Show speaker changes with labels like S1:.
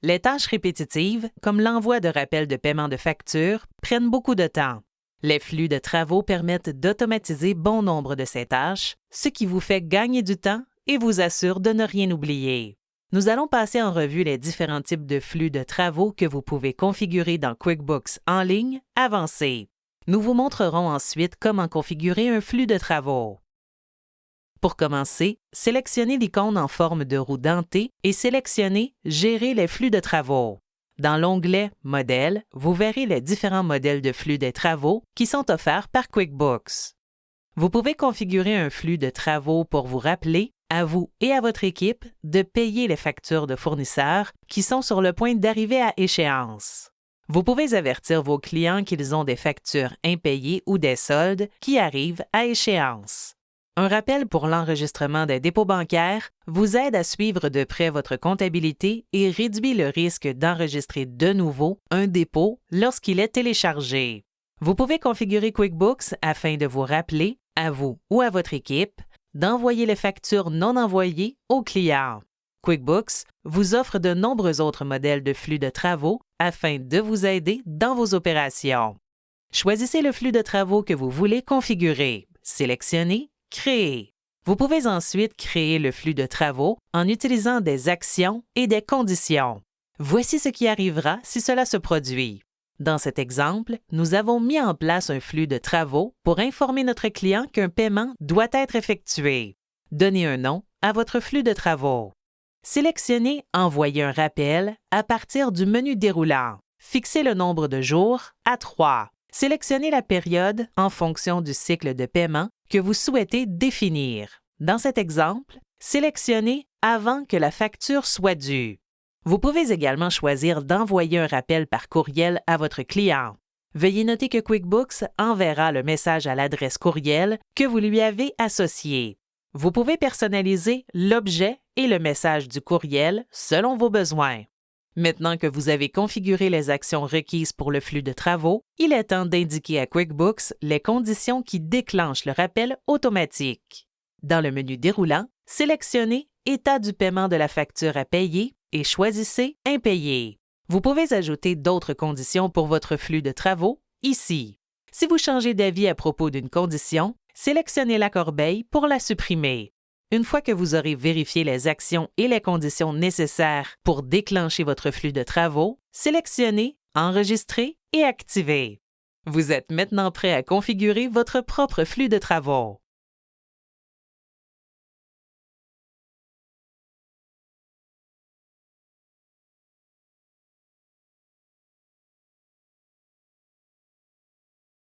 S1: Les tâches répétitives, comme l'envoi de rappels de paiement de factures, prennent beaucoup de temps. Les flux de travaux permettent d'automatiser bon nombre de ces tâches, ce qui vous fait gagner du temps et vous assure de ne rien oublier. Nous allons passer en revue les différents types de flux de travaux que vous pouvez configurer dans QuickBooks en ligne avancé. Nous vous montrerons ensuite comment configurer un flux de travaux. Pour commencer, sélectionnez l'icône en forme de roue dentée et sélectionnez « Gérer les flux de travaux ». Dans l'onglet « Modèles », vous verrez les différents modèles de flux des travaux qui sont offerts par QuickBooks. Vous pouvez configurer un flux de travaux pour vous rappeler, à vous et à votre équipe, de payer les factures de fournisseurs qui sont sur le point d'arriver à échéance. Vous pouvez avertir vos clients qu'ils ont des factures impayées ou des soldes qui arrivent à échéance. Un rappel pour l'enregistrement des dépôts bancaires vous aide à suivre de près votre comptabilité et réduit le risque d'enregistrer de nouveau un dépôt lorsqu'il est téléchargé. Vous pouvez configurer QuickBooks afin de vous rappeler, à vous ou à votre équipe, d'envoyer les factures non envoyées aux clients. QuickBooks vous offre de nombreux autres modèles de flux de travaux afin de vous aider dans vos opérations. Choisissez le flux de travaux que vous voulez configurer. Sélectionnez « Créer ». Vous pouvez ensuite créer le flux de travaux en utilisant des actions et des conditions. Voici ce qui arrivera si cela se produit. Dans cet exemple, nous avons mis en place un flux de travaux pour informer notre client qu'un paiement doit être effectué. Donnez un nom à votre flux de travaux. Sélectionnez « Envoyer un rappel » à partir du menu déroulant. Fixez le nombre de jours à 3. Sélectionnez la période en fonction du cycle de paiement que vous souhaitez définir. Dans cet exemple, sélectionnez « Avant que la facture soit due ». Vous pouvez également choisir d'envoyer un rappel par courriel à votre client. Veuillez noter que QuickBooks enverra le message à l'adresse courriel que vous lui avez associée. Vous pouvez personnaliser l'objet et le message du courriel selon vos besoins. Maintenant que vous avez configuré les actions requises pour le flux de travaux, il est temps d'indiquer à QuickBooks les conditions qui déclenchent le rappel automatique. Dans le menu déroulant, sélectionnez « État du paiement de la facture à payer » et choisissez « Impayé ». Vous pouvez ajouter d'autres conditions pour votre flux de travaux ici. Si vous changez d'avis à propos d'une condition, sélectionnez la corbeille pour la supprimer. Une fois que vous aurez vérifié les actions et les conditions nécessaires pour déclencher votre flux de travaux, sélectionnez « Enregistrer » et « Activer ». Vous êtes maintenant prêt à configurer votre propre flux de travaux.